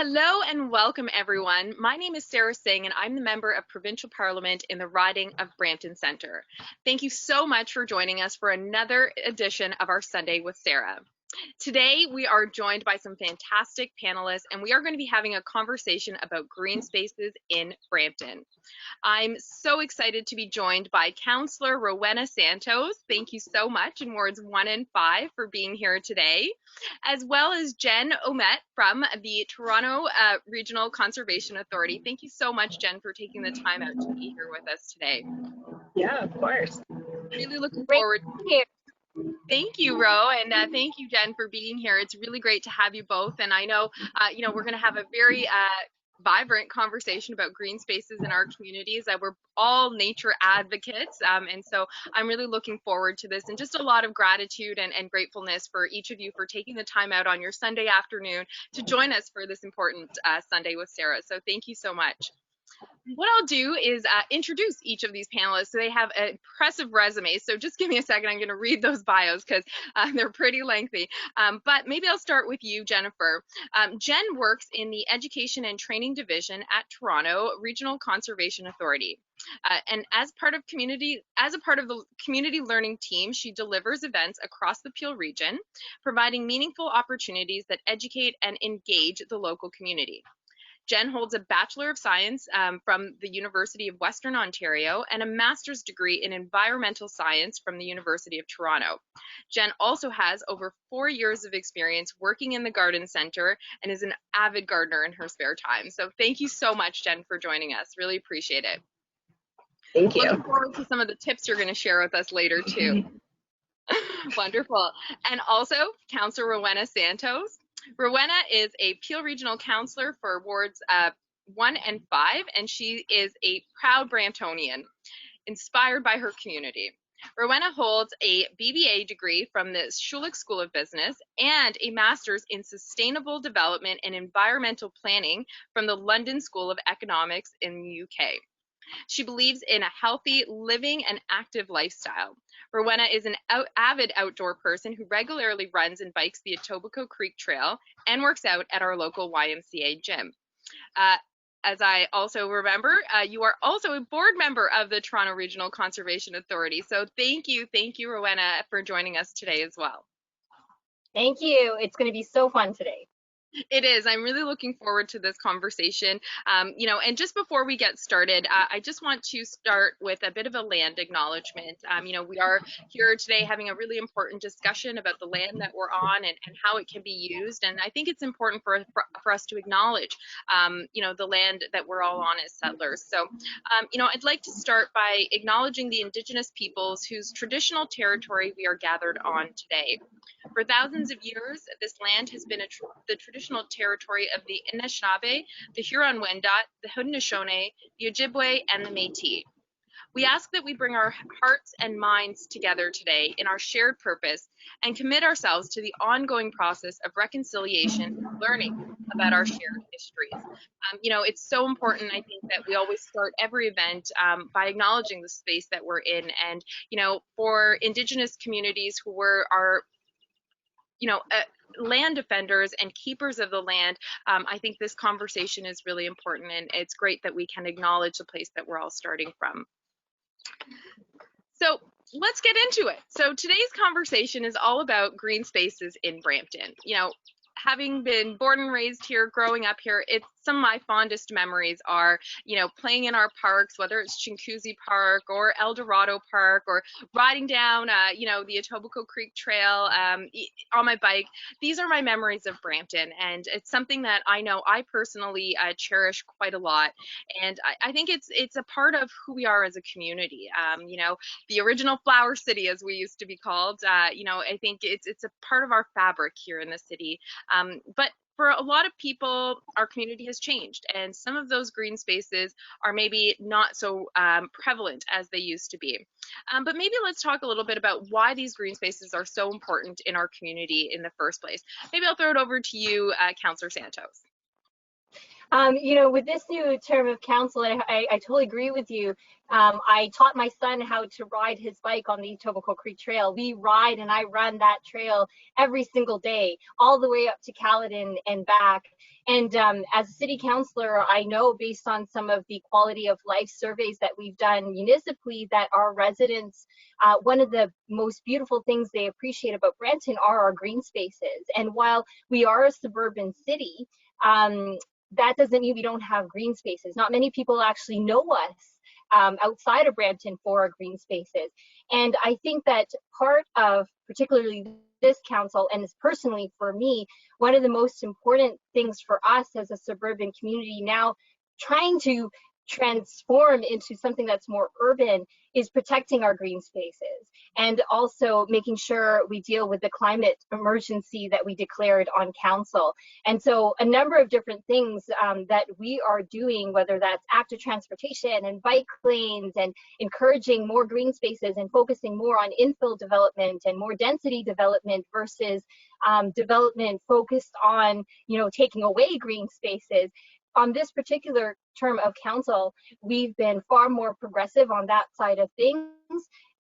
Hello and welcome, everyone. My name is Sarah Singh, and I'm the member of Provincial Parliament in the riding of Brampton Centre. Thank you so much for joining us for another edition of our Sunday with Sarah. Today, we are joined by some fantastic panelists, and we are going to be having a conversation about green spaces in Brampton. I'm so excited to be joined by Councillor Rowena Santos. Thank you so much in wards 1 and 5 for being here today, as well as Jen Ouimette from the Toronto Regional Conservation Authority. Thank you so much, Jen, for taking the time out to be here with us today. Yeah, of course. Really looking Great forward. Here. Thank you, Ro, and thank you, Jen, for being here. It's really great to have you both, and I know, we're going to have a very vibrant conversation about green spaces in our communities. We're all nature advocates, and so I'm really looking forward to this, and just a lot of gratitude and gratefulness for each of you for taking the time out on your Sunday afternoon to join us for this important Sunday with Sarah. So thank you so much. What I'll do is introduce each of these panelists. So they have impressive resumes. So just give me a second. I'm going to read those bios because they're pretty lengthy. But maybe I'll start with you, Jennifer. Jen works in the Education and Training Division at Toronto Regional Conservation Authority. And as part of the community learning team, she delivers events across the Peel region, providing meaningful opportunities that educate and engage the local community. Jen holds a Bachelor of Science from the University of Western Ontario and a master's degree in environmental science from the University of Toronto. Jen also has over 4 years of experience working in the garden center and is an avid gardener in her spare time. So thank you so much, Jen, for joining us. Really appreciate it. Thank you. Looking forward to some of the tips you're going to share with us later too. Wonderful. And also, Councillor Rowena Santos. Rowena is a Peel Regional Councillor for wards 1 and 5, and she is a proud Bramptonian, inspired by her community. Rowena holds a BBA degree from the Schulich School of Business and a master's in Sustainable Development and Environmental Planning from the London School of Economics in the UK. She believes in a healthy living and active lifestyle. Rowena is an avid outdoor person who regularly runs and bikes the Etobicoke Creek Trail and works out at our local YMCA gym. As I also remember, you are also a board member of the Toronto Regional Conservation Authority. So thank you, Rowena, for joining us today as well. Thank you. It's going to be so fun today. It is. I'm really looking forward to this conversation. And just before we get started, I just want to start with a bit of a land acknowledgement. We are here today having a really important discussion about the land that we're on and how it can be used. And I think it's important for us to acknowledge, the land that we're all on as settlers. So, I'd like to start by acknowledging the Indigenous peoples whose traditional territory we are gathered on today. For thousands of years, this land has been the traditional territory of the Anishinaabe, the Huron-Wendat, the Haudenosaunee, the Ojibwe, and the Métis. We ask that we bring our hearts and minds together today in our shared purpose and commit ourselves to the ongoing process of reconciliation and learning about our shared histories. It's so important, I think, that we always start every event by acknowledging the space that we're in. And, for Indigenous communities who are land defenders and keepers of the land, I think this conversation is really important, and it's great that we can acknowledge the place that we're all starting from. So let's get into it. So today's conversation is all about green spaces in Brampton. Having been born and raised here, growing up here, some of my fondest memories are, playing in our parks, whether it's Chinguacousy Park or El Dorado Park, or riding down, the Etobicoke Creek Trail on my bike. These are my memories of Brampton, and it's something that I know I personally cherish quite a lot. And I think it's a part of who we are as a community. The original Flower City, as we used to be called. I think it's a part of our fabric here in the city. But for a lot of people, our community has changed, and some of those green spaces are maybe not so prevalent as they used to be. But maybe let's talk a little bit about why these green spaces are so important in our community in the first place. Maybe I'll throw it over to you, Councillor Santos. You know, with this new term of council, I totally agree with you. I taught my son how to ride his bike on the Etobicoke Creek Trail. We ride and I run that trail every single day, all the way up to Caledon and back. And as a city councillor, I know based on some of the quality of life surveys that we've done municipally that our residents, one of the most beautiful things they appreciate about Brampton are our green spaces. And while we are a suburban city, that doesn't mean we don't have green spaces. Not many people actually know us outside of Brampton for our green spaces. And I think that part of particularly this council, and personally for me, one of the most important things for us as a suburban community now trying to transform into something that's more urban is protecting our green spaces and also making sure we deal with the climate emergency that we declared on council. And so a number of different things that we are doing, whether that's active transportation and bike lanes and encouraging more green spaces and focusing more on infill development and more density development versus development focused on, you know, taking away green spaces. On this particular term of council, we've been far more progressive on that side of things,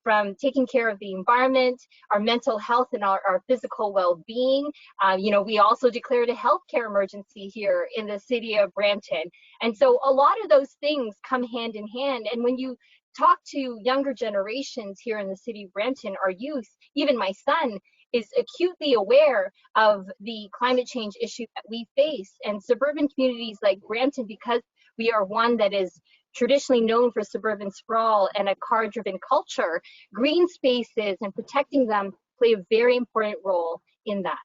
from taking care of the environment, our mental health, and our physical well-being. You know, we also declared a healthcare emergency here in the city of Brampton. And so a lot of those things come hand in hand. And when you talk to younger generations here in the city of Brampton, our youth, even my son, is acutely aware of the climate change issue that we face. And suburban communities like Brampton, because we are one that is traditionally known for suburban sprawl and a car-driven culture, green spaces and protecting them play a very important role in that.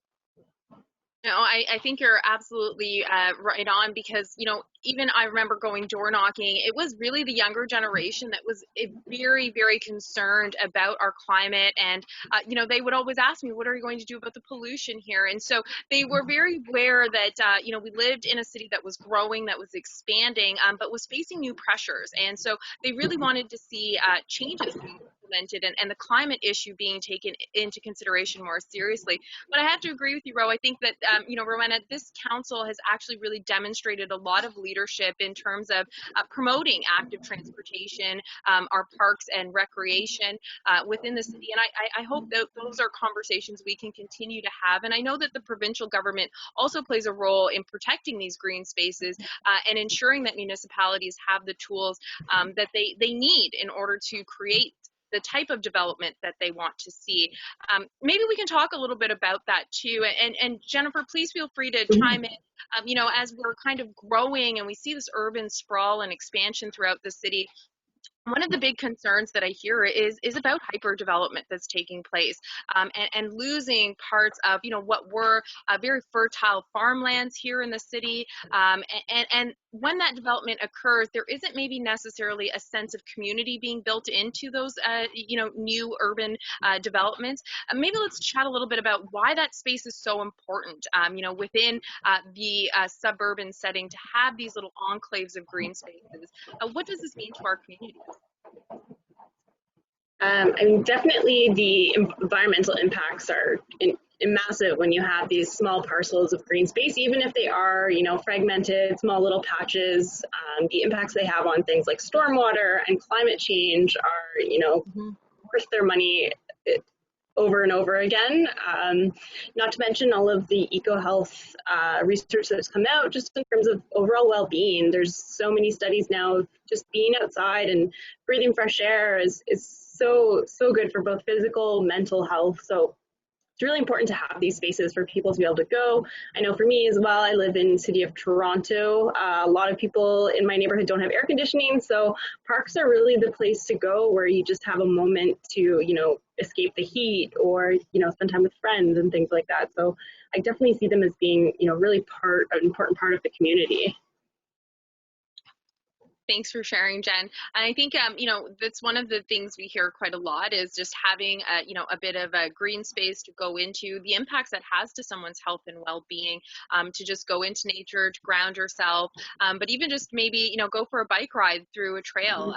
No, I think you're absolutely right on, because, you know, even I remember going door knocking, it was really the younger generation that was very, very concerned about our climate. And, you know, they would always ask me, what are you going to do about the pollution here? And so they were very aware that, you know, we lived in a city that was growing, that was expanding, but was facing new pressures. And so they really wanted to see changes being implemented and the climate issue being taken into consideration more seriously. But I have to agree with you, Ro. I think that, you know, Rowena, this council has actually really demonstrated a lot of leadership in terms of promoting active transportation, our parks and recreation within the city. And I hope that those are conversations we can continue to have. And I know that the provincial government also plays a role in protecting these green spaces and ensuring that municipalities have the tools that they need in order to create the type of development that they want to see. Maybe we can talk a little bit about that too. And Jennifer, please feel free to chime in. You know, as we're kind of growing and we see this urban sprawl and expansion throughout the city, one of the big concerns that I hear is about hyper development that's taking place and losing parts of, you know, what were very fertile farmlands here in the city. And when that development occurs, there isn't maybe necessarily a sense of community being built into those, you know, new urban developments. Maybe let's chat a little bit about why that space is so important, you know, within the suburban setting, to have these little enclaves of green spaces. What does this mean to our communities? I mean, definitely the environmental impacts are massive when you have these small parcels of green space, even if they are, you know, fragmented, small little patches. The impacts they have on things like stormwater and climate change are, you know, worth their money over and over again. Not to mention all of the eco-health research that's come out just in terms of overall well-being. There's so many studies now of just being outside and breathing fresh air is so good for both physical, mental health. So it's really important to have these spaces for people to be able to go. I know for me as well, I live in the city of Toronto. A lot of people in my neighborhood don't have air conditioning, so parks are really the place to go where you just have a moment to, you know, escape the heat or, you know, spend time with friends and things like that. So I definitely see them as being, you know, really an important part of the community. Thanks for sharing, Jen. And I think, that's one of the things we hear quite a lot is just having, a bit of a green space to go into, the impacts that has to someone's health and well-being, to just go into nature, to ground yourself, but even just maybe, go for a bike ride through a trail.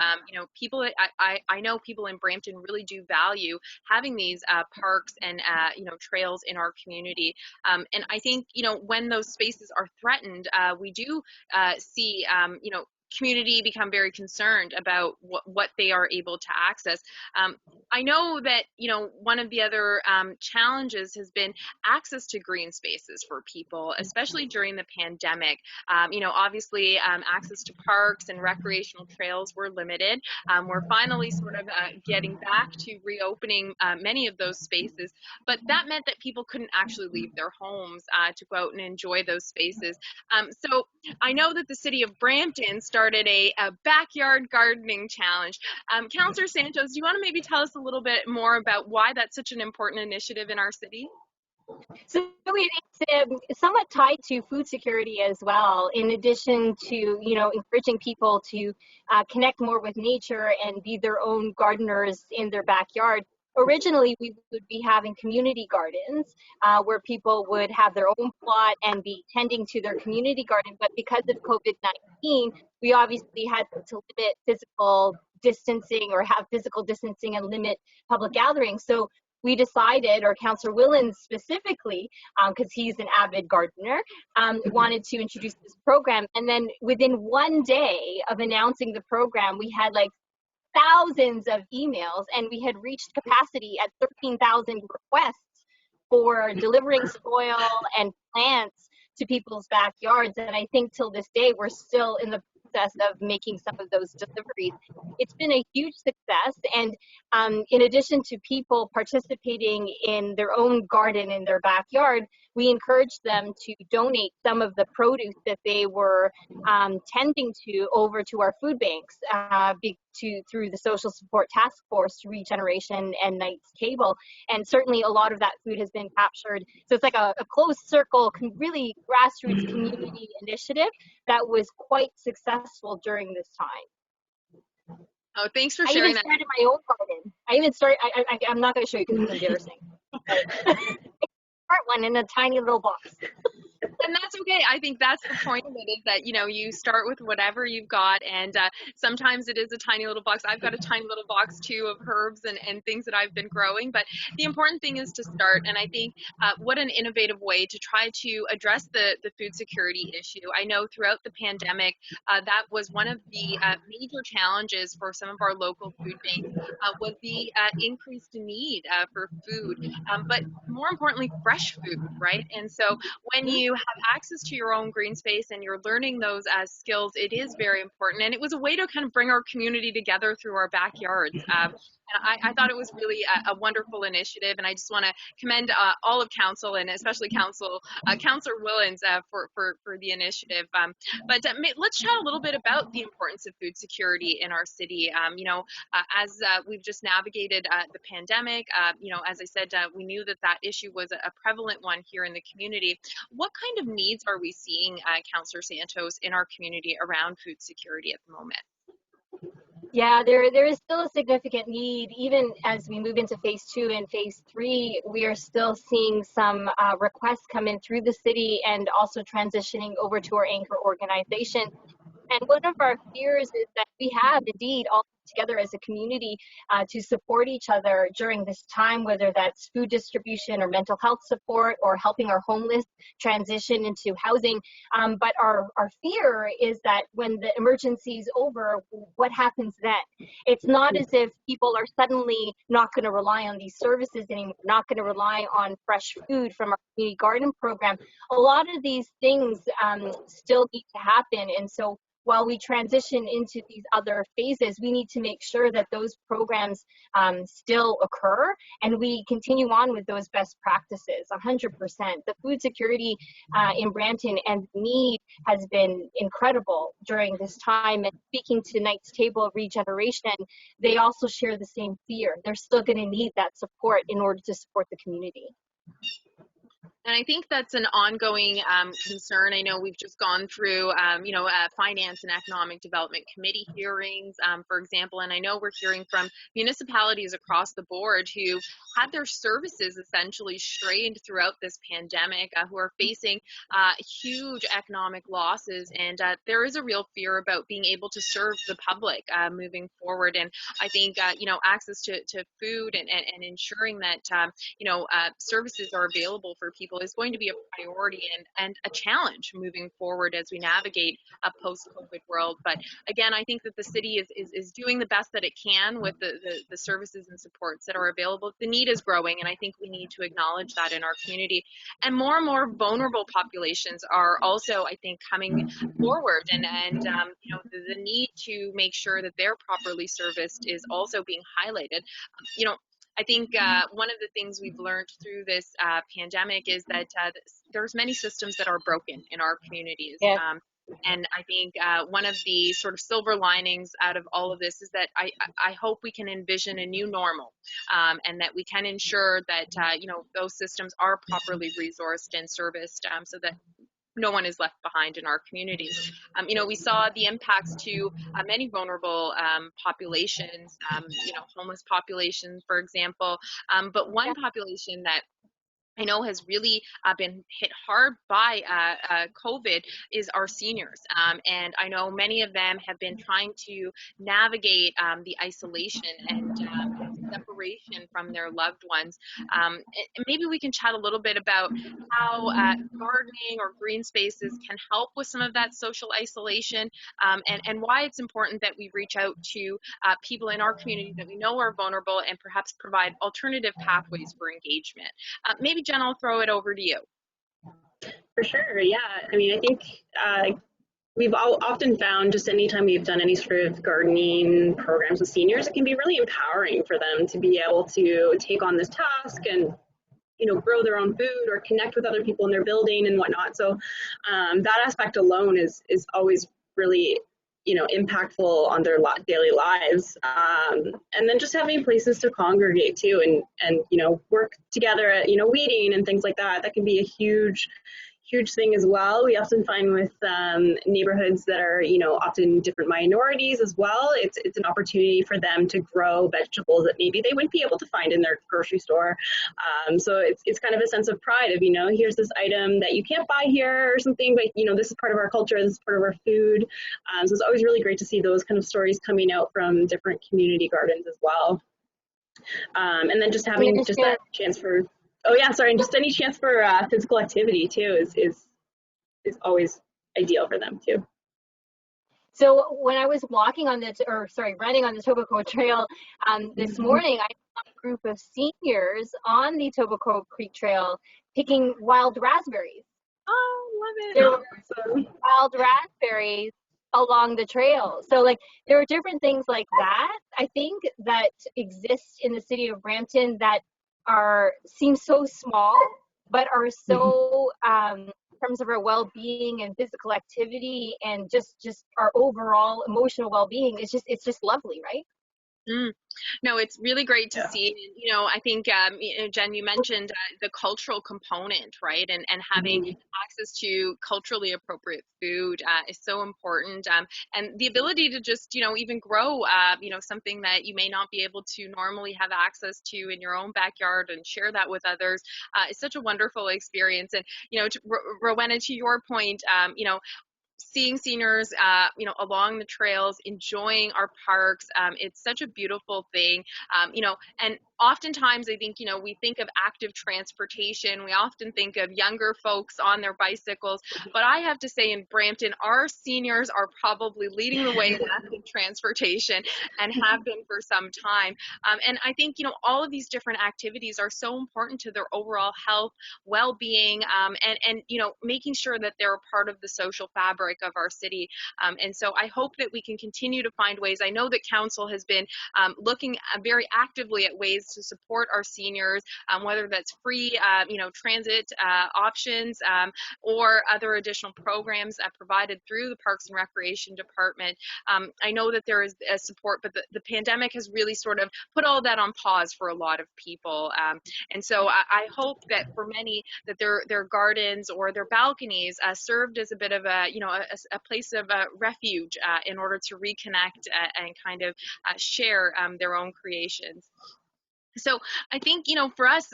People, I know people in Brampton really do value having these parks and, trails in our community. And I think, when those spaces are threatened, we do see, community become very concerned about what they are able to access. I know that, one of the other challenges has been access to green spaces for people, especially during the pandemic. Obviously, access to parks and recreational trails were limited. We're finally sort of getting back to reopening many of those spaces, but that meant that people couldn't actually leave their homes to go out and enjoy those spaces. So I know that the city of Brampton started a backyard gardening challenge. Councillor Santos, do you want to maybe tell us a little bit more about why that's such an important initiative in our city? So it's somewhat tied to food security as well, in addition to, encouraging people to connect more with nature and be their own gardeners in their backyard. Originally, we would be having community gardens where people would have their own plot and be tending to their community garden. But because of COVID-19, we obviously had to limit physical distancing or have physical distancing and limit public gatherings. So we decided, or Councillor Willens specifically, because he's an avid gardener, wanted to introduce this program. And then within one day of announcing the program, we had like thousands of emails, and we had reached capacity at 13,000 requests for delivering soil and plants to people's backyards. And I think till this day, we're still in the process of making some of those deliveries. It's been a huge success. And in addition to people participating in their own garden in their backyard, we encouraged them to donate some of the produce that they were tending to over to our food banks through the Social Support Task Force, Regeneration, and Knights Table. And certainly a lot of that food has been captured. So it's like a closed circle, really grassroots community initiative that was quite successful during this time. Oh, thanks for sharing that. I even started my own garden. I'm not going to show you because it's embarrassing. Start one in a tiny little box. And that's okay. I think that's the point of it, is that, you start with whatever you've got, and sometimes it is a tiny little box. I've got a tiny little box too of herbs and things that I've been growing, but the important thing is to start. And I think what an innovative way to try to address the food security issue. I know throughout the pandemic, that was one of the major challenges for some of our local food banks, was the increased need for food, but more importantly, fresh food, right? And so when you have access to your own green space and you're learning those as skills, it is very important. And it was a way to kind of bring our community together through our backyards. And I thought it was really a wonderful initiative, and I just want to commend all of council, and especially Councillor Willens for the initiative. But let's chat a little bit about the importance of food security in our city. As we've just navigated the pandemic, as I said, we knew that issue was a prevalent one here in the community. What kind of needs are we seeing, Councillor Santos, in our community around food security at the moment? Yeah, there is still a significant need. Even as we move into phase 2 and phase 3, we are still seeing some requests come in through the city and also transitioning over to our anchor organization. And one of our fears is that we have indeed all together as a community to support each other during this time, whether that's food distribution or mental health support or helping our homeless transition into housing. But our fear is that when the emergency is over, what happens then? It's not as if people are suddenly not going to rely on these services anymore, not going to rely on fresh food from our community garden program. A lot of these things still need to happen. And so while we transition into these other phases, we need to make sure that those programs still occur and we continue on with those best practices, 100%. The food security in Brampton and need has been incredible during this time. And speaking to Knights Table Regeneration, they also share the same fear. They're still going to need that support in order to support the community. And I think that's an ongoing concern. I know we've just gone through, finance and economic development committee hearings, for example, and I know we're hearing from municipalities across the board who had their services essentially strained throughout this pandemic, who are facing huge economic losses, and there is a real fear about being able to serve the public moving forward. And I think, access to food and ensuring that, services are available for people is going to be a priority and a challenge moving forward as we navigate a post-COVID world. But again, I think that the city is doing the best that it can with the services and supports that are available. The need is growing, and I think we need to acknowledge that in our community. And more vulnerable populations are also, I think, coming forward, and the need to make sure that they're properly serviced is also being highlighted. I think one of the things we've learned through this pandemic is that there's many systems that are broken in our communities. Yeah. And I think one of the sort of silver linings out of all of this is that I hope we can envision a new normal, and that we can ensure that those systems are properly resourced and serviced, so that no one is left behind in our communities. We saw the impacts to many vulnerable populations, homeless populations, for example. But one population that I know has really been hit hard by COVID is our seniors. And I know many of them have been trying to navigate the isolation and separation from their loved ones. And maybe we can chat a little bit about how gardening or green spaces can help with some of that social isolation, and why it's important that we reach out to people in our community that we know are vulnerable and perhaps provide alternative pathways for engagement. Maybe Jen, I'll throw it over to you. For sure, yeah. I mean, I think we've often found just anytime we've done any sort of gardening programs with seniors, it can be really empowering for them to be able to take on this task and grow their own food or connect with other people in their building and whatnot. So that aspect alone is always really impactful on their daily lives, and then just having places to congregate too, and work together at weeding and things like that can be a huge thing as well. We often find with neighborhoods that are often different minorities as well, it's an opportunity for them to grow vegetables that maybe they wouldn't be able to find in their grocery store. So it's kind of a sense of pride of here's this item that you can't buy here or something, but this is part of our culture, this is part of our food. So it's always really great to see those kind of stories coming out from different community gardens as well. And then just having just that chance for and just any chance for physical activity too is always ideal for them too. So when I was running on the Etobicoke Trail this morning, I saw a group of seniors on the Etobicoke Creek Trail picking wild raspberries. Oh, love it! There were wild raspberries along the trail. So there are different things like that, I think, that exist in the city of Brampton that seem so small, but are so in terms of our well-being and physical activity and just our overall emotional well-being. It's just lovely, right? No, it's really great to see. I think, Jen, you mentioned the cultural component, right? And having access to culturally appropriate food is so important. And the ability to just, even grow, something that you may not be able to normally have access to in your own backyard and share that with others is such a wonderful experience. And, Rowena, to your point, seeing seniors, along the trails, enjoying our parks, it's such a beautiful thing, and oftentimes I think, we think of active transportation. We often think of younger folks on their bicycles, but I have to say in Brampton, our seniors are probably leading the way in active transportation and have been for some time. And I think, all of these different activities are so important to their overall health, well-being, and making sure that they're a part of the social fabric fabric of our city. And so I hope that we can continue to find ways. I know that council has been looking very actively at ways to support our seniors, whether that's free, transit options, or other additional programs provided through the Parks and Recreation Department. I know that there is support, but the pandemic has really sort of put all that on pause for a lot of people. And so I hope that for many that their gardens or their balconies served as a bit of a place of refuge in order to reconnect and kind of share their own creations. So I think, for us,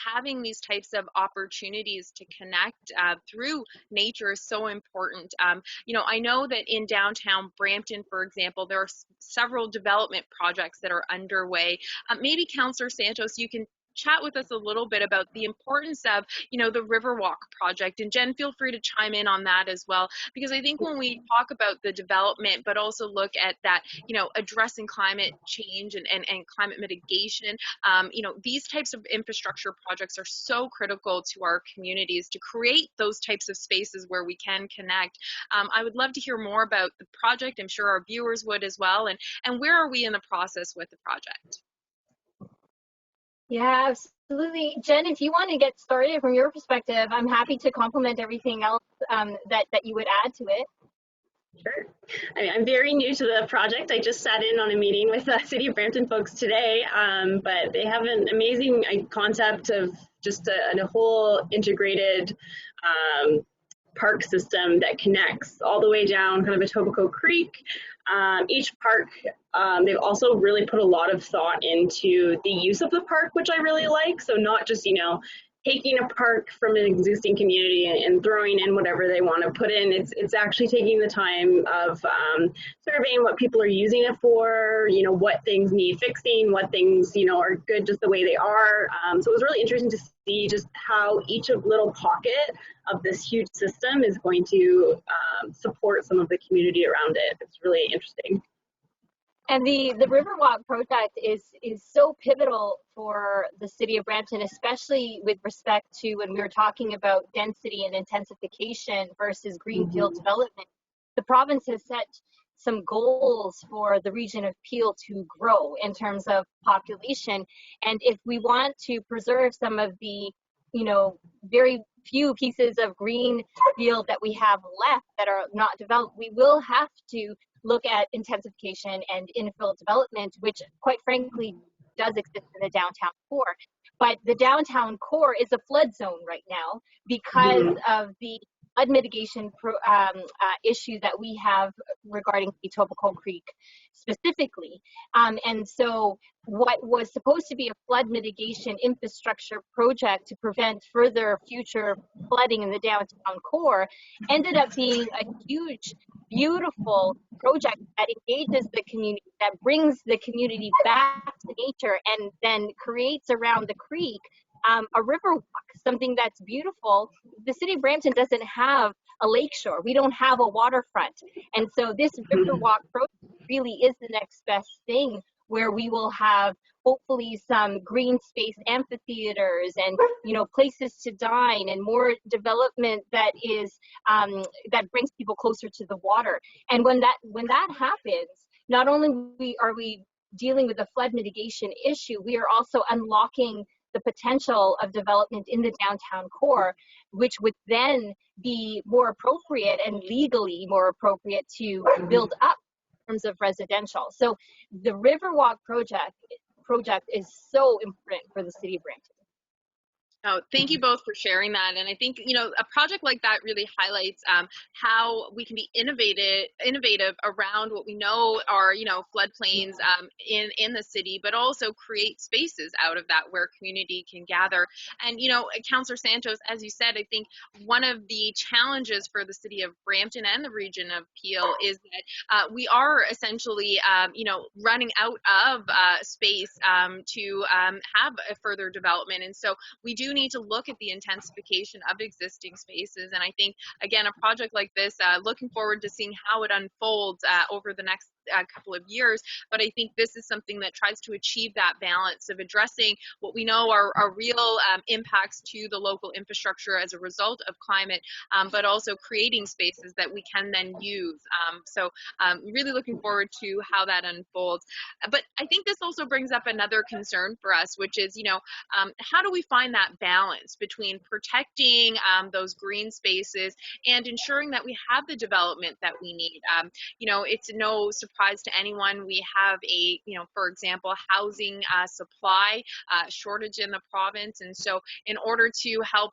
having these types of opportunities to connect through nature is so important. I know that in downtown Brampton, for example, there are several development projects that are underway. Maybe Councillor Santos, you can chat with us a little bit about the importance of, the Riverwalk project. And Jen, feel free to chime in on that as well, because I think when we talk about the development, but also look at that, addressing climate change and climate mitigation, these types of infrastructure projects are so critical to our communities to create those types of spaces where we can connect. I would love to hear more about the project. I'm sure our viewers would as well. And where are we in the process with the project? Yeah, absolutely. Jen, if you want to get started from your perspective, I'm happy to complement everything else that you would add to it. Sure. I'm very new to the project. I just sat in on a meeting with the City of Brampton folks today, but they have an amazing concept of just a whole integrated park system that connects all the way down kind of Etobicoke Creek. Each park, they've also really put a lot of thought into the use of the park, which I really like. So not just, taking a park from an existing community and throwing in whatever they want to put in. It's actually taking the time of surveying what people are using it for, what things need fixing, what things, are good just the way they are. So it was really interesting to see just how each little pocket of this huge system is going to support some of the community around it. It's really interesting. And the Riverwalk project is so pivotal for the city of Brampton, especially with respect to when we were talking about density and intensification versus greenfield development. The province has set some goals for the region of Peel to grow in terms of population. And if we want to preserve some of the, very few pieces of green field that we have left that are not developed, we will have to look at intensification and infill development, which quite frankly does exist in the downtown core. But the downtown core is a flood zone right now because of the flood mitigation issue that we have regarding Etobicoke Creek specifically. And so what was supposed to be a flood mitigation infrastructure project to prevent further future flooding in the downtown core ended up being a huge, beautiful project that engages the community, that brings the community back to nature, and then creates around the creek a river walk, something that's beautiful. The city of Brampton doesn't have a lakeshore. We don't have a waterfront. And so this river walk project really is the next best thing, where we will have hopefully some green space amphitheaters and places to dine and more development that is that brings people closer to the water. And when that happens, not only are we dealing with the flood mitigation issue, we are also unlocking the potential of development in the downtown core, which would then be more appropriate and legally more appropriate to build up in terms of residential. So the Riverwalk project is so important for the city of Brampton. Oh, thank you both for sharing that. And I think, a project like that really highlights how we can be innovative around what we know are, floodplains in the city, but also create spaces out of that where community can gather. And, Councillor Santos, as you said, I think one of the challenges for the city of Brampton and the region of Peel is that we are essentially, running out of space to have a further development. And so we do need to look at the intensification of existing spaces. And I think, again, a project like this, looking forward to seeing how it unfolds over the next couple of years. But I think this is something that tries to achieve that balance of addressing what we know are real impacts to the local infrastructure as a result of climate, but also creating spaces that we can then use. So really looking forward to how that unfolds. But I think this also brings up another concern for us, which is, how do we find that balance between protecting those green spaces and ensuring that we have the development that we need? It's no surprise to anyone. We have a, for example, housing supply shortage in the province. And so in order to help,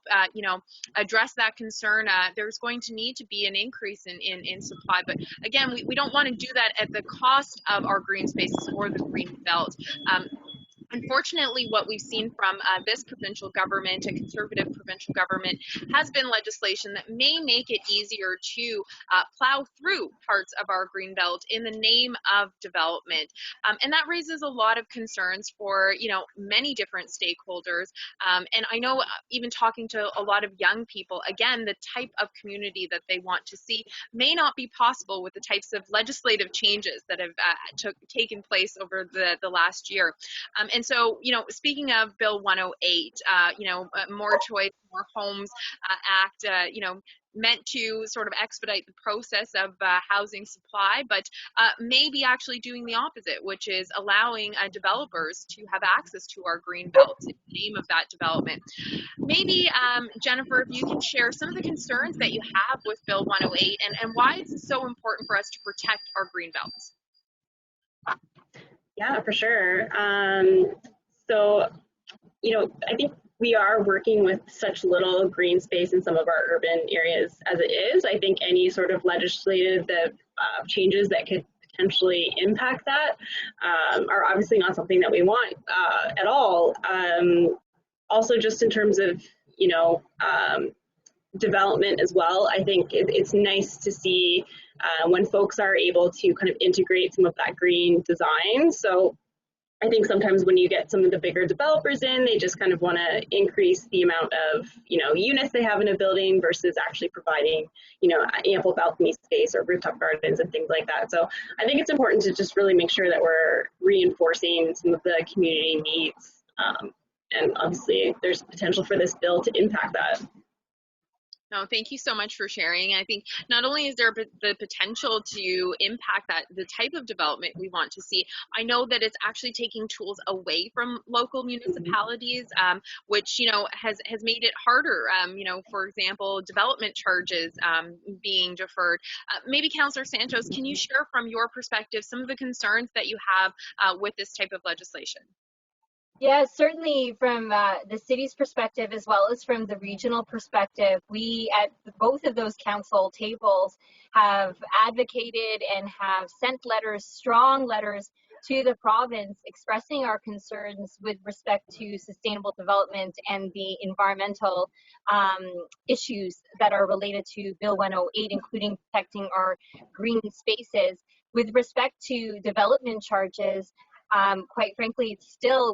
address that concern, there's going to need to be an increase in supply. But again, we don't want to do that at the cost of our green spaces or the green belt. Unfortunately, what we've seen from this provincial government, a conservative provincial government, has been legislation that may make it easier to plow through parts of our green belt in the name of development. And that raises a lot of concerns for, many different stakeholders. And I know even talking to a lot of young people, again, the type of community that they want to see may not be possible with the types of legislative changes that have taken place over the last year. And so, speaking of Bill 108, More Choice, More Homes Act, meant to sort of expedite the process of housing supply, but maybe actually doing the opposite, which is allowing developers to have access to our green belts in the name of that development. Maybe, Jennifer, if you can share some of the concerns that you have with Bill 108 and why it's so important for us to protect our green belts. Yeah, for sure. So, I think we are working with such little green space in some of our urban areas as it is. I think any sort of legislative changes that could potentially impact that are obviously not something that we want at all. Also, just in terms of, development as well, I think it's nice to see when folks are able to kind of integrate some of that green design. So I think sometimes when you get some of the bigger developers in, they just kind of want to increase the amount of, units they have in a building versus actually providing, ample balcony space or rooftop gardens and things like that. So I think it's important to just really make sure that we're reinforcing some of the community needs. And obviously there's potential for this bill to impact that. No, thank you so much for sharing. I think not only is there the potential to impact the type of development we want to see, I know that it's actually taking tools away from local municipalities, which, has made it harder, for example, development charges being deferred. Maybe Councillor Santos, can you share from your perspective some of the concerns that you have with this type of legislation? Yeah, certainly from the city's perspective as well as from the regional perspective, we at both of those council tables have advocated and have sent letters, strong letters to the province expressing our concerns with respect to sustainable development and the environmental issues that are related to Bill 108, including protecting our green spaces. With respect to development charges, quite frankly,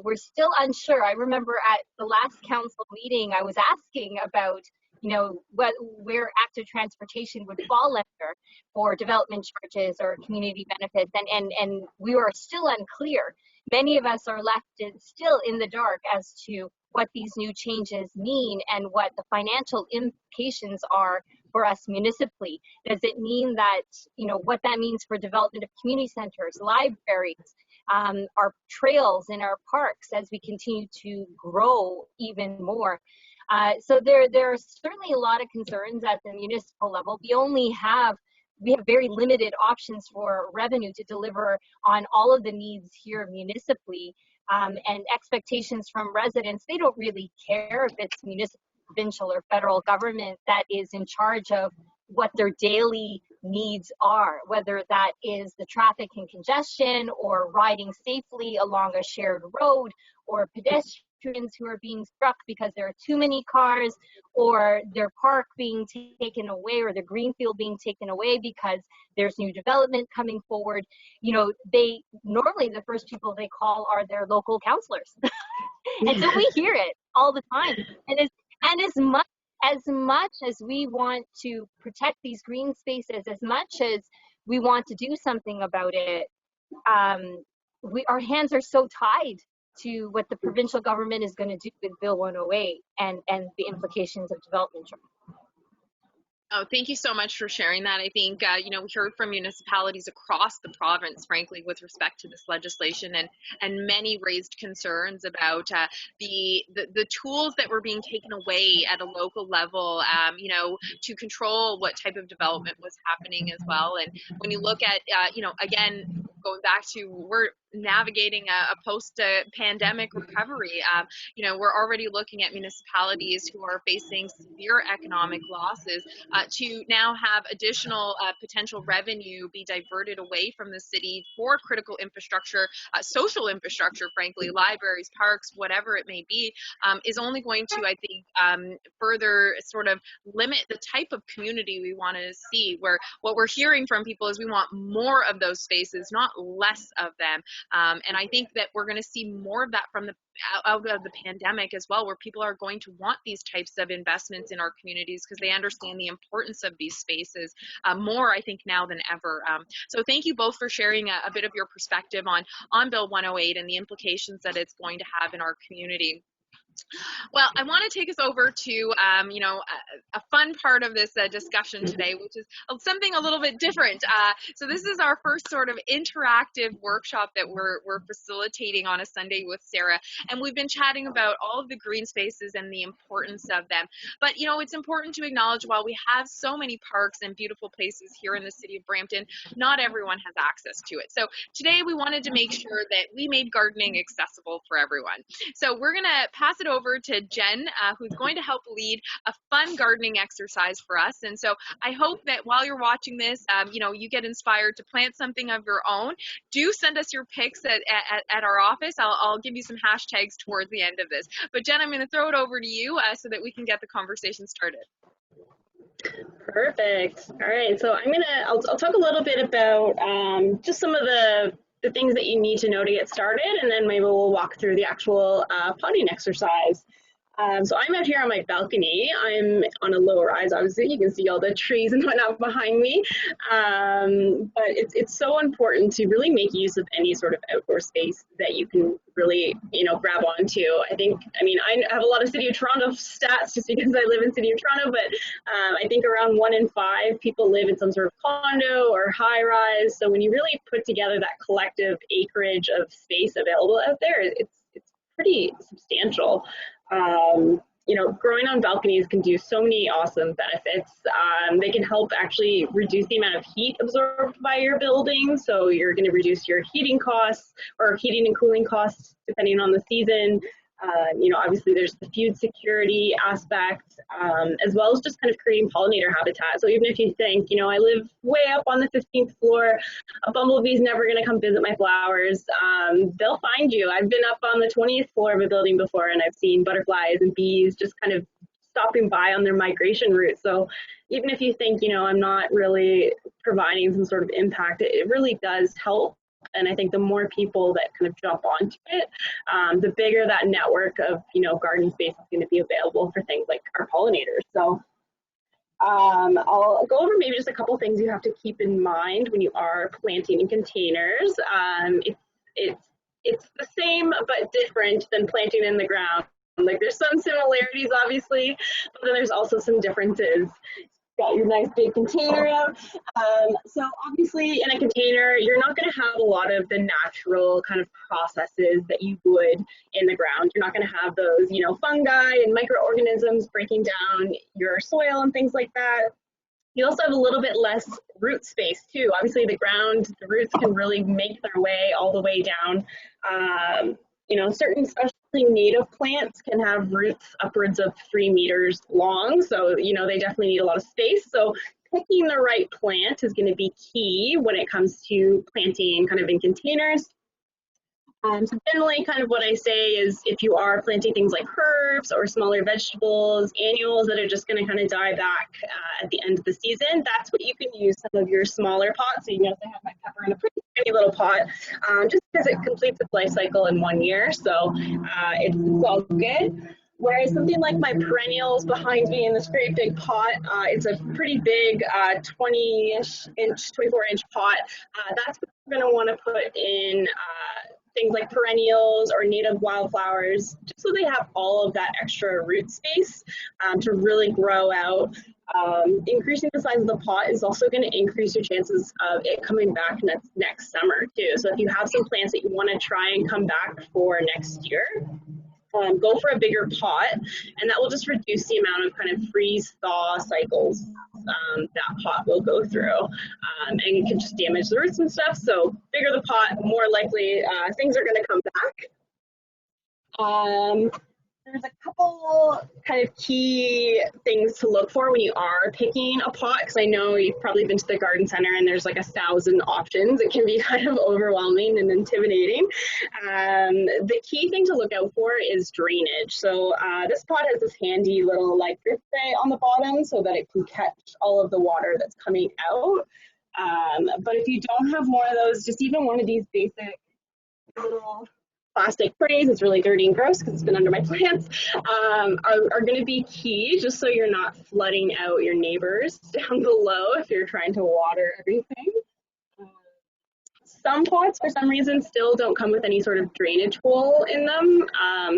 we're still unsure. I remember at the last council meeting, I was asking about, where active transportation would fall under for development charges or community benefits, and we were still unclear. Many of us are left still in the dark as to what these new changes mean and what the financial implications are for us municipally. Does it mean that, what that means for development of community centers, libraries, our trails in our parks as we continue to grow even more? So there are certainly a lot of concerns at the municipal level. We have very limited options for revenue to deliver on all of the needs here municipally, and expectations from residents. They don't really care if it's municipal, provincial, or federal government that is in charge of what their daily needs are, whether that is the traffic and congestion or riding safely along a shared road or pedestrians who are being struck because there are too many cars, or their park being taken away or the greenfield being taken away because there's new development coming forward. They normally, the first people they call are their local councillors. And so we hear it all the time. And as much as we want to protect these green spaces, as much as we want to do something about it, our hands are so tied to what the provincial government is going to do with Bill 108 and the implications of development. Oh, thank you so much for sharing that. I think, we heard from municipalities across the province, frankly, with respect to this legislation, and many raised concerns about the tools that were being taken away at a local level, to control what type of development was happening as well. And when you look at, again, going back to, we're navigating a post-pandemic recovery. We're already looking at municipalities who are facing severe economic losses, to now have additional potential revenue be diverted away from the city for critical infrastructure, social infrastructure, frankly, libraries, parks, whatever it may be, is only going to, I think, further sort of limit the type of community we want to see, where what we're hearing from people is we want more of those spaces, not less of them. And I think that we're going to see more of that from out of the pandemic as well, where people are going to want these types of investments in our communities because they understand the importance of these spaces more, I think, now than ever. So thank you both for sharing a bit of your perspective on Bill 108 and the implications that it's going to have in our community. Well, I want to take us over to, a fun part of this discussion today, which is something a little bit different. So this is our first sort of interactive workshop that we're facilitating on a Sunday with Sarah. And we've been chatting about all of the green spaces and the importance of them. But, it's important to acknowledge, while we have so many parks and beautiful places here in the city of Brampton, not everyone has access to it. So today we wanted to make sure that we made gardening accessible for everyone. So we're going to pass it over to Jen, who's going to help lead a fun gardening exercise for us. And so I hope that while you're watching this, you get inspired to plant something of your own. Do send us your pics at our office. I'll give you some hashtags towards the end of this. But Jen, I'm going to throw it over to you so that we can get the conversation started. Perfect. All right, so I'll talk a little bit about just some of the things that you need to know to get started, and then maybe we'll walk through the actual potting exercise. So I'm out here on my balcony. I'm on a low rise, obviously. You can see all the trees and whatnot behind me. But it's so important to really make use of any sort of outdoor space that you can really, grab onto. I have a lot of City of Toronto stats just because I live in City of Toronto, but I think around 1 in 5 people live in some sort of condo or high rise. So when you really put together that collective acreage of space available out there, it's pretty substantial. Growing on balconies can do so many awesome benefits. They can help actually reduce the amount of heat absorbed by your building. So you're going to reduce your heating costs or heating and cooling costs depending on the season. Obviously there's the food security aspect, as well as just kind of creating pollinator habitat. So even if you think, I live way up on the 15th floor, a bumblebee's never going to come visit my flowers, they'll find you. I've been up on the 20th floor of a building before, and I've seen butterflies and bees just kind of stopping by on their migration route. So even if you think, I'm not really providing some sort of impact, it really does help. And I think the more people that kind of jump onto it, the bigger that network of, gardening space is going to be available for things like our pollinators. So I'll go over maybe just a couple things you have to keep in mind when you are planting in containers. It's the same but different than planting in the ground. Like, there's some similarities, obviously, but then there's also some differences. Got your nice big container out. So obviously in a container, you're not going to have a lot of the natural kind of processes that you would in the ground. You're not going to have those, fungi and microorganisms breaking down your soil and things like that. You also have a little bit less root space too. Obviously the roots can really make their way all the way down. Certain specialty native plants can have roots upwards of 3 meters long. So, they definitely need a lot of space. So picking the right plant is going to be key when it comes to planting kind of in containers. So generally kind of what I say is if you are planting things like herbs or smaller vegetables, annuals that are just going to kind of die back at the end of the season, that's what you can use some of your smaller pots. So you notice I have my pepper in a pretty tiny little pot, just because it completes its life cycle in 1 year. So it's all good. Whereas something like my perennials behind me in this great big pot, it's a pretty big 20-inch, 24-inch pot. That's what we're going to want to put in things like perennials or native wildflowers, just so they have all of that extra root space to really grow out. Increasing the size of the pot is also going to increase your chances of it coming back next summer too. So if you have some plants that you want to try and come back for next year, go for a bigger pot, and that will just reduce the amount of kind of freeze-thaw cycles that pot will go through, and it can just damage the roots and stuff. So bigger the pot, more likely things are going to come back. There's a couple kind of key things to look for when you are picking a pot, because I know you've probably been to the garden center and there's like 1,000 options. It can be kind of overwhelming and intimidating. The key thing to look out for is drainage. So this pot has this handy little like drip tray on the bottom so that it can catch all of the water that's coming out. But if you don't have one of those, just even one of these basic little plastic trays, it's really dirty and gross because it's been under my plants, are going to be key, just so you're not flooding out your neighbors down below if you're trying to water everything. Some pots, for some reason, still don't come with any sort of drainage hole in them.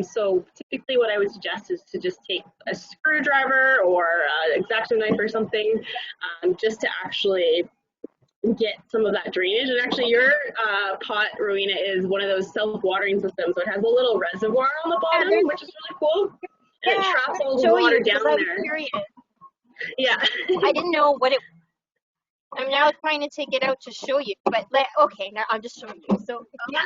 So typically what I would suggest is to just take a screwdriver or an X-Acto knife or something, just to actually get some of that drainage. And actually your pot, Rowena, is one of those self-watering systems, so it has a little reservoir on the bottom, which is really cool, and it traps all the water down there. Yeah. I didn't know what it was. I'm now trying to take it out to show you, but okay, now I'm just showing you. So yeah,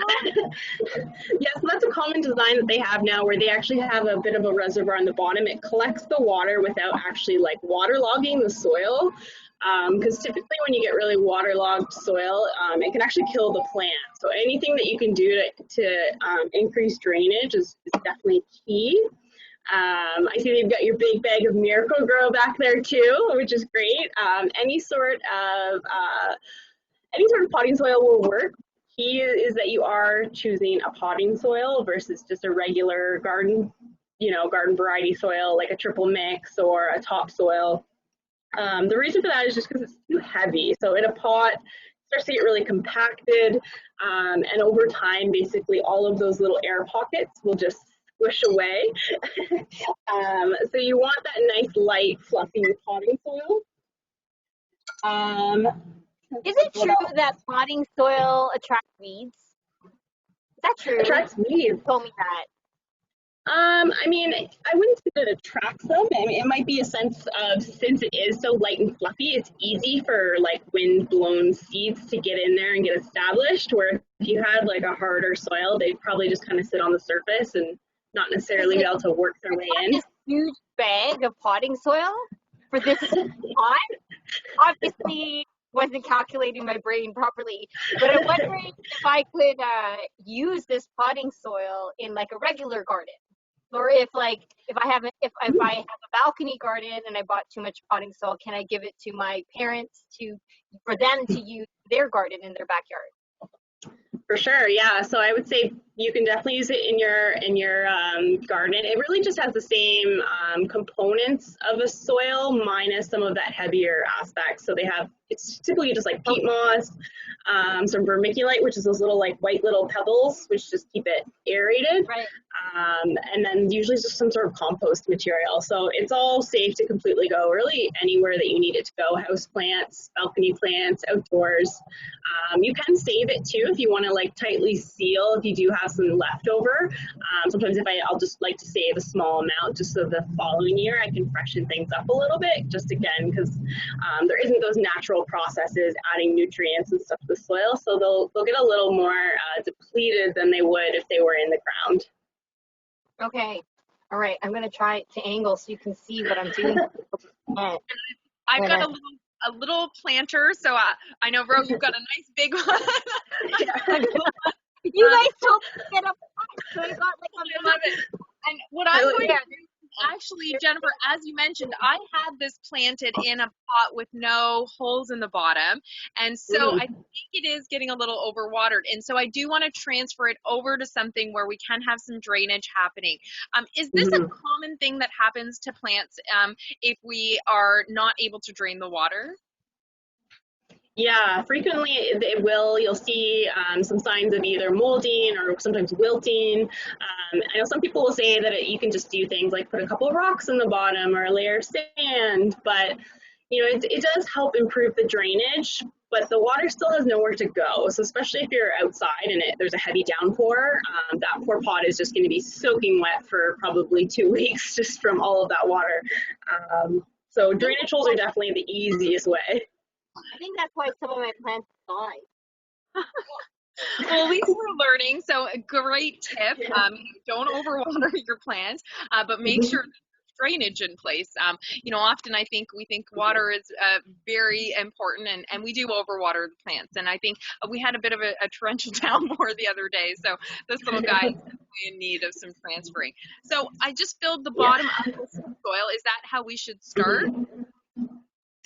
so that's a common design that they have now, where they actually have a bit of a reservoir on the bottom. It collects the water without actually like waterlogging the soil. Because typically when you get really waterlogged soil, it can actually kill the plant. So anything that you can do to increase drainage is definitely key. I see they've got your big bag of Miracle-Gro back there too, which is great. Any sort of potting soil will work. Key is that you are choosing a potting soil versus just a regular garden variety soil like a triple mix or a topsoil. The reason for that is just because it's too heavy. So in a pot, it starts to get really compacted, and over time, basically all of those little air pockets will just squish away. So you want that nice, light, fluffy potting soil. Is it true that potting soil attracts weeds? Is that true? Attracts weeds. You told me that. I mean, I wouldn't say that it attracts them. I mean, it might be a sense of, since it is so light and fluffy, it's easy for like wind-blown seeds to get in there and get established, where if you had like a harder soil, they'd probably just kind of sit on the surface and not necessarily be able to work their way in. This huge bag of potting soil for this pot? Obviously wasn't calculating my brain properly, but I'm wondering if I could use this potting soil in like a regular garden. Or if I have a balcony garden and I bought too much potting soil, can I give it to my parents for them to use their garden in their backyard? For sure, yeah. So I would say you can definitely use it in your garden. It really just has the same components of a soil minus some of that heavier aspects. So it's typically just like peat moss, some vermiculite, which is those little like white little pebbles, which just keep it aerated. Right. And then usually just some sort of compost material. So it's all safe to completely go really anywhere that you need it to go. House plants, balcony plants, outdoors. You can save it too if you want to like tightly seal if you do have some leftover. Sometimes I'll just like to save a small amount just so the following year I can freshen things up a little bit, just again because there isn't those natural processes adding nutrients and stuff to the soil, so they'll get a little more depleted than they would if they were in the ground. Okay, all right, I'm gonna try to angle so you can see what I'm doing. I've got a little planter, so I know, Ro, you've got a nice big one. You guys told me to get up, so I got like a I love it. And what I'm going to do actually, Jennifer, as you mentioned, I had this planted in a pot with no holes in the bottom. And so I think it is getting a little overwatered. And so I do want to transfer it over to something where we can have some drainage happening. Is this a common thing that happens to plants if we are not able to drain the water? Yeah, frequently it will. You'll see some signs of either molding or sometimes wilting. I know some people will say that you can just do things like put a couple of rocks in the bottom or a layer of sand, but you know, it does help improve the drainage, but the water still has nowhere to go. So especially if you're outside and there's a heavy downpour, that poor pot is just going to be soaking wet for probably 2 weeks just from all of that water. So drainage holes are definitely the easiest way. I think that's why some of my plants die. Well, at least we're learning. So a great tip. Don't overwater your plants, but make sure there's drainage in place. You know, often we think water is very important, and we do overwater the plants. And I think we had a bit of a torrential downpour the other day, so this little guy is definitely in need of some transferring. So I just filled the bottom up with some soil. Is that how we should start?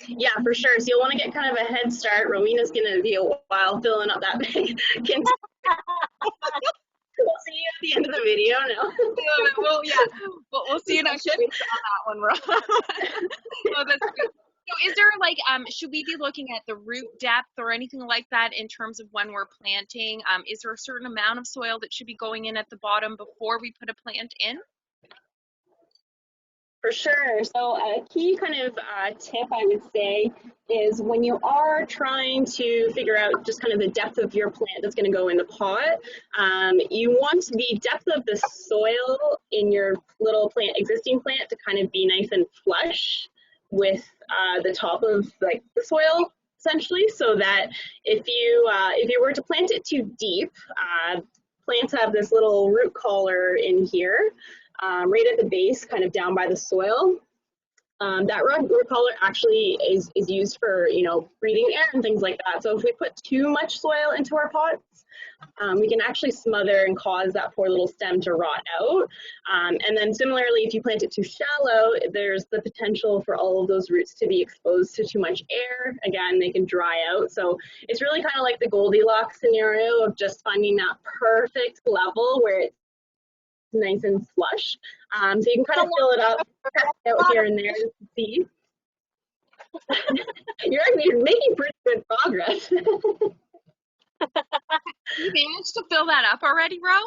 Yeah, for sure. So you'll want to get kind of a head start. Rowena's going to be a while filling up that big container. We'll see you at the end of the video now. Well, yeah, we'll see you next week on that one, Rob. Oh, that's good. So is there like, should we be looking at the root depth or anything like that in terms of when we're planting? Is there a certain amount of soil that should be going in at the bottom before we put a plant in? For sure. So a key kind of tip I would say is when you are trying to figure out just kind of the depth of your plant that's going to go in the pot, you want the depth of the soil in your little plant, existing plant, to kind of be nice and flush with the top of like the soil, essentially, so that if you were to plant it too deep, plants have this little root collar in here. Right at the base, kind of down by the soil. That root collar actually is used for, you know, breathing air and things like that. So if we put too much soil into our pots, we can actually smother and cause that poor little stem to rot out. And then similarly, if you plant it too shallow, there's the potential for all of those roots to be exposed to too much air. Again, they can dry out. So it's really kind of like the Goldilocks scenario of just finding that perfect level where it's nice and flush. So you can kind of fill it up out here and there to see. You're making pretty good progress. You managed to fill that up already, Ro?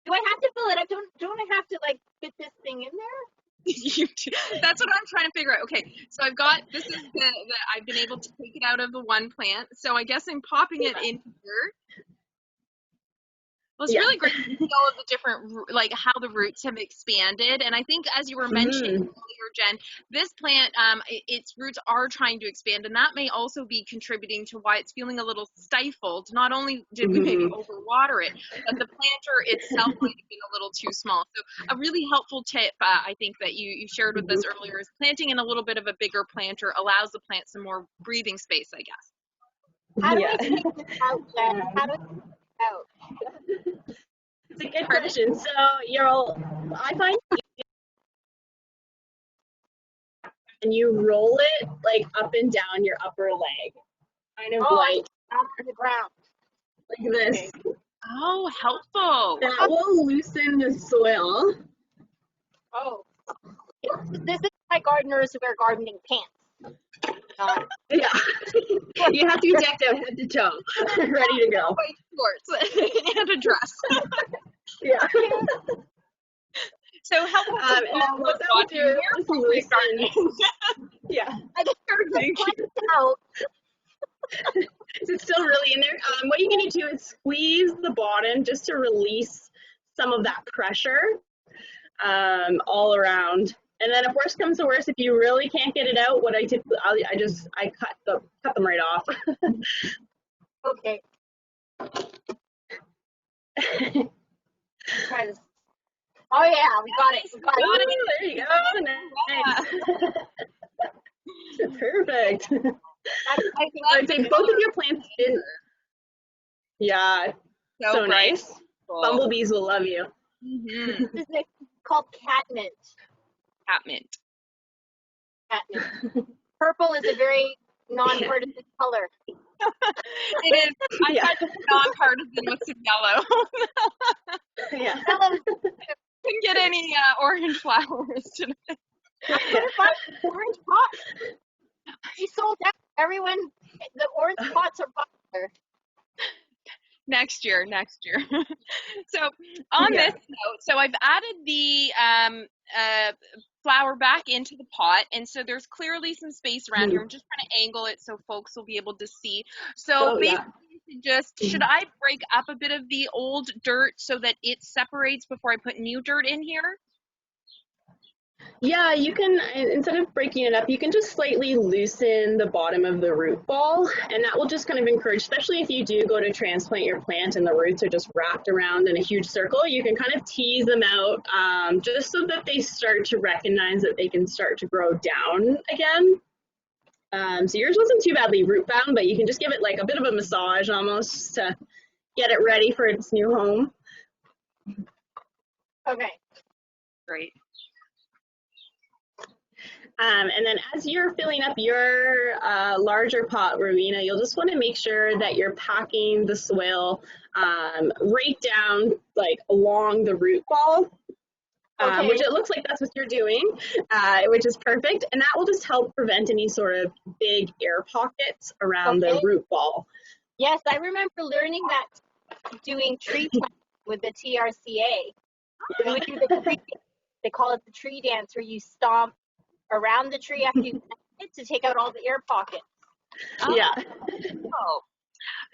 Do I have to fill it up? Don't I have to like fit this thing in there? That's what I'm trying to figure out. Okay, so I've got, this is I've been able to take it out of the one plant. So I guess I'm popping it in here. Well, it's really great to see all of the different, like how the roots have expanded. And I think as you were mentioning earlier, Jen, this plant, its roots are trying to expand, and that may also be contributing to why it's feeling a little stifled. Not only did we maybe overwater it, but the planter itself might have been a little too small. So a really helpful tip, I think, that you shared with us earlier is planting in a little bit of a bigger planter allows the plant some more breathing space, I guess. How do I take this out, Jen? How do I take this out? It's a good question. So I find and you roll it like up and down your upper leg, kind of like down to the ground, like this. Oh, helpful. That will loosen the soil. Oh, this is why gardeners wear gardening pants. Yeah, you have to be decked out head to toe, ready to go. White shorts and a dress. Yeah. So help us what that will do is loosen. Yeah. I just heard the plant out. It's still really in there. What you're going to do is squeeze the bottom just to release some of that pressure all around. And then if worse comes to worse, if you really can't get it out, what I typically, I cut them right off. Okay. Oh yeah, we got it. There you go. Nice. Perfect. I'd say both of your plants didn't. Yeah. So nice. Cool. Bumblebees will love you. This is called catmint. catmint? Catnip. Purple is a very nonpartisan color. It is. I tried to be nonpartisan with some yellow. Yeah. Couldn't get any orange flowers today. Orange pots. They sold out. Everyone, the orange pots are popular. Next year. So on this note, so I've added the flower back into the pot, and so there's clearly some space around here. I'm just trying to angle it so folks will be able to see. So basically, should I break up a bit of the old dirt so that it separates before I put new dirt in here? Yeah, you can, instead of breaking it up, you can just slightly loosen the bottom of the root ball, and that will just kind of encourage, especially if you do go to transplant your plant and the roots are just wrapped around in a huge circle, you can kind of tease them out just so that they start to recognize that they can start to grow down again. So yours wasn't too badly root bound, but you can just give it like a bit of a massage almost to get it ready for its new home. Okay. Great. And then as you're filling up your larger pot, Rowena, you'll just want to make sure that you're packing the soil right down like along the root ball, which it looks like that's what you're doing, which is perfect. And that will just help prevent any sort of big air pockets around the root ball. Yes, I remember learning that doing tree planting with the TRCA. We would do the tree, they call it the tree dance, where you stomp around the tree after you plant it to take out all the air pockets. Yeah. Oh.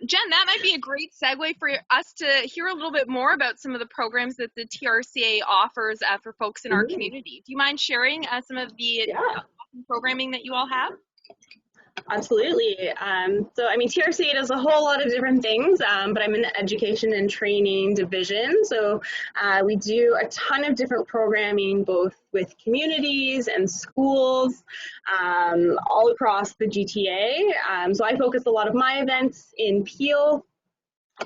Jen, that might be a great segue for us to hear a little bit more about some of the programs that the TRCA offers for folks in our community. Do you mind sharing some of the programming that you all have? Absolutely. So, I mean, TRCA does a whole lot of different things, but I'm in the education and training division. So we do a ton of different programming, both with communities and schools all across the GTA. So I focus a lot of my events in Peel.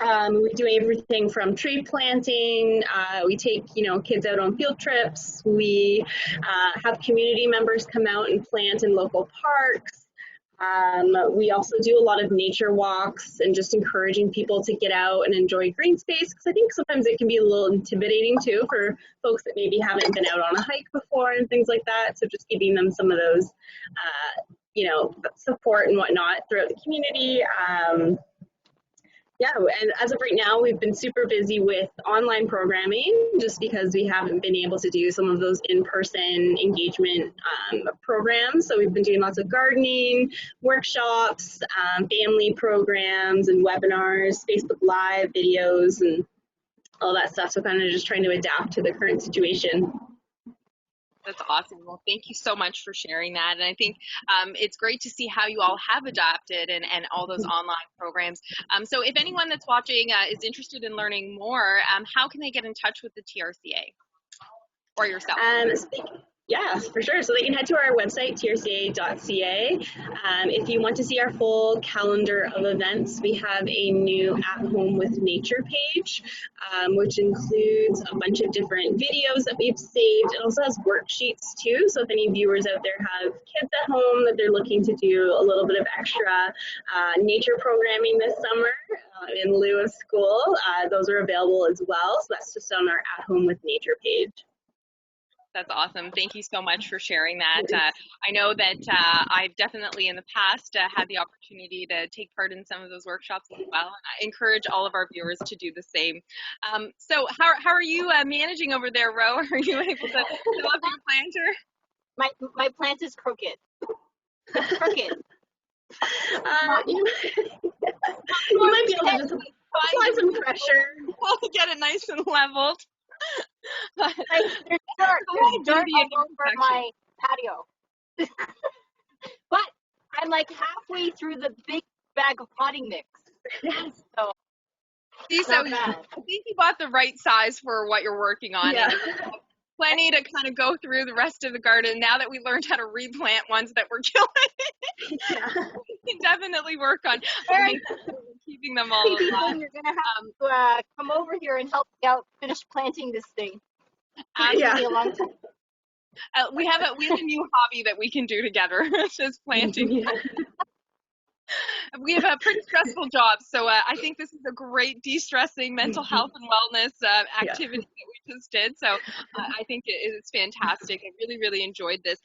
We do everything from tree planting. We take, kids out on field trips. We have community members come out and plant in local parks. We also do a lot of nature walks and just encouraging people to get out and enjoy green space, because I think sometimes it can be a little intimidating too for folks that maybe haven't been out on a hike before and things like that. So just giving them some of those, support and whatnot throughout the community. And as of right now, we've been super busy with online programming just because we haven't been able to do some of those in-person engagement programs. So we've been doing lots of gardening, workshops, family programs and webinars, Facebook Live videos, and all that stuff. So kind of just trying to adapt to the current situation. That's awesome. Well, thank you so much for sharing that. And I think it's great to see how you all have adapted and all those online programs. So if anyone that's watching is interested in learning more, how can they get in touch with the TRCA or yourself? Yeah, for sure. So they can head to our website, trca.ca. If you want to see our full calendar of events, we have a new At Home with Nature page, which includes a bunch of different videos that we've saved. It also has worksheets too. So if any viewers out there have kids at home that they're looking to do a little bit of extra nature programming this summer in lieu of school, those are available as well. So that's just on our At Home with Nature page. That's awesome. Thank you so much for sharing that. I know that I've definitely in the past had the opportunity to take part in some of those workshops as well. And I encourage all of our viewers to do the same. So how are you managing over there, Ro? Are you able to fill up your planter? My plant is crooked. It's crooked. You might be able to just apply some pressure. Get it nice and leveled. There's dirt all over my patio. But I'm like halfway through the big bag of potting mix. Yes. So, I think you bought the right size for what you're working on. Yeah. Plenty to kind of go through the rest of the garden. Now that we learned how to replant ones that we're killing, we can definitely work on keeping them all alive. You're going to have to come over here and help me out finish planting this thing. Absolutely. A long time. We have a new hobby that we can do together. It's just planting. Yeah. We have a pretty stressful job, so I think this is a great de-stressing mental health and wellness activity that we just did. So I think it's fantastic. I really, really enjoyed this.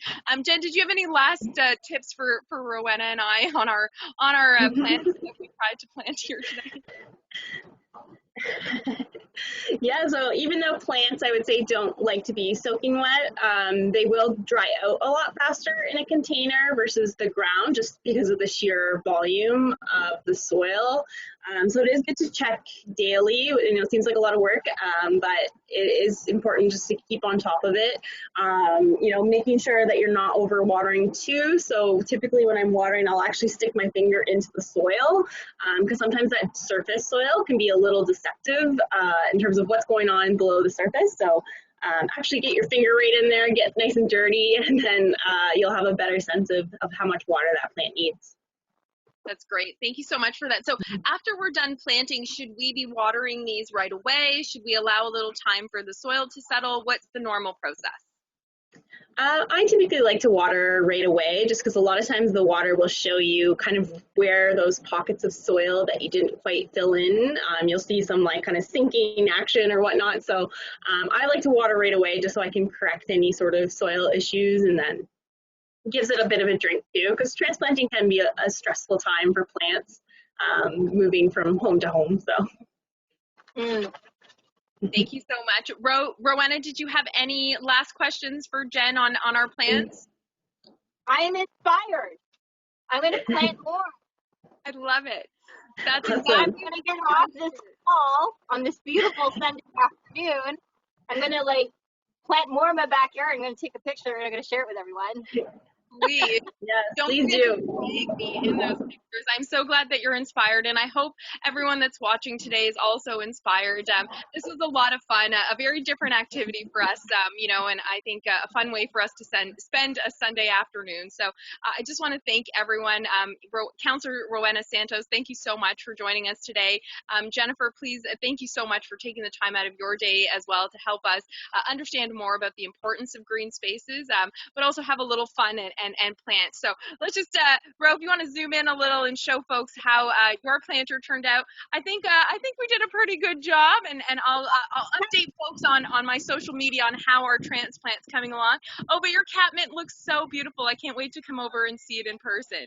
Jen, did you have any last tips for Rowena and I on our plants that we tried to plant here today? Yeah, so even though plants, I would say, don't like to be soaking wet, they will dry out a lot faster in a container versus the ground just because of the sheer volume of the soil. So it is good to check daily. You know, it seems like a lot of work, but it is important just to keep on top of it. You know, making sure that you're not over watering too. So typically when I'm watering, I'll actually stick my finger into the soil because sometimes that surface soil can be a little deceptive in terms of what's going on below the surface. So actually get your finger right in there, get nice and dirty, and then you'll have a better sense of how much water that plant needs. That's great. Thank you so much for that. So after we're done planting, should we be watering these right away? Should we allow a little time for the soil to settle? What's the normal process? I typically like to water right away just because a lot of times the water will show you kind of where those pockets of soil that you didn't quite fill in. You'll see some like kind of sinking action or whatnot. So I like to water right away just so I can correct any sort of soil issues, and then gives it a bit of a drink too, because transplanting can be a stressful time for plants, moving from home to home. So. Thank you so much. Rowena, did you have any last questions for Jen on our plants? I am inspired. I'm going to plant more. I love it. That's awesome. I'm going to get off this call on this beautiful Sunday afternoon. I'm going to like plant more in my backyard. I'm going to take a picture and I'm going to share it with everyone. Please. Yes, Don't please forget do. to tag me in those pictures. I'm so glad that you're inspired, and I hope everyone that's watching today is also inspired. This was a lot of fun, a very different activity for us, you know, and I think a fun way for us to spend a Sunday afternoon. So I just want to thank everyone. Councillor Rowena Santos, thank you so much for joining us today. Jennifer, please, thank you so much for taking the time out of your day as well to help us understand more about the importance of green spaces, but also have a little fun and plant. So let's just, Ro, if you want to zoom in a little and show folks how your planter turned out. I think we did a pretty good job, and I'll update folks on my social media on how our transplant's coming along. Oh, but your catmint looks so beautiful. I can't wait to come over and see it in person.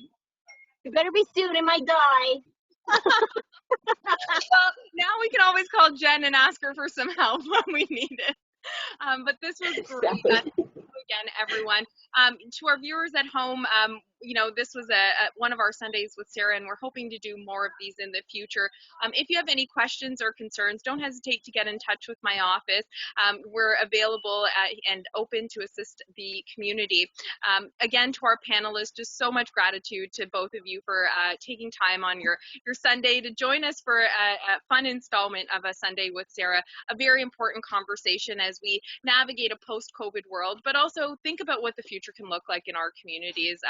It better be soon, it might die. Well, now we can always call Jen and ask her for some help when we need it. But this was great. Thank you again, everyone. To our viewers at home, you know, this was one of our Sundays with Sarah, and we're hoping to do more of these in the future. If you have any questions or concerns, don't hesitate to get in touch with my office. We're available and open to assist the community. Again, to our panelists, just so much gratitude to both of you for taking time on your Sunday to join us for a fun installment of a Sunday with Sarah, a very important conversation as we navigate a post-COVID world, but also think about what the future can look like in our communities.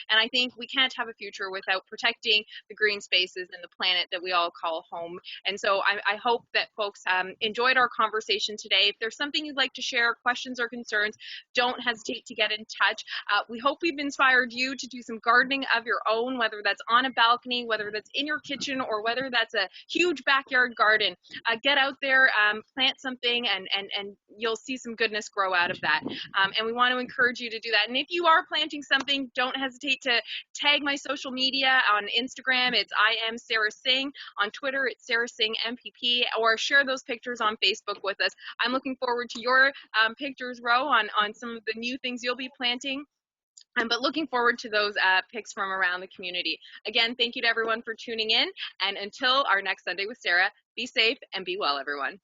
And I think we can't have a future without protecting the green spaces and the planet that we all call home. And so I hope that folks enjoyed our conversation today. If there's something you'd like to share, questions or concerns, don't hesitate to get in touch. We hope we've inspired you to do some gardening of your own, whether that's on a balcony, whether that's in your kitchen, or whether that's a huge backyard garden. Get out there, plant something, and you'll see some goodness grow out of that. And we want to encourage you to do that. And if you are planting something, don't hesitate to tag my social media. On Instagram, it's I am Sarah Singh. On Twitter, it's Sarah Singh MPP, or share those pictures on Facebook with us. I'm looking forward to your pictures, Ro, on some of the new things you'll be planting. But looking forward to those pics from around the community. Again, thank you to everyone for tuning in. And until our next Sunday with Sarah, be safe and be well, everyone.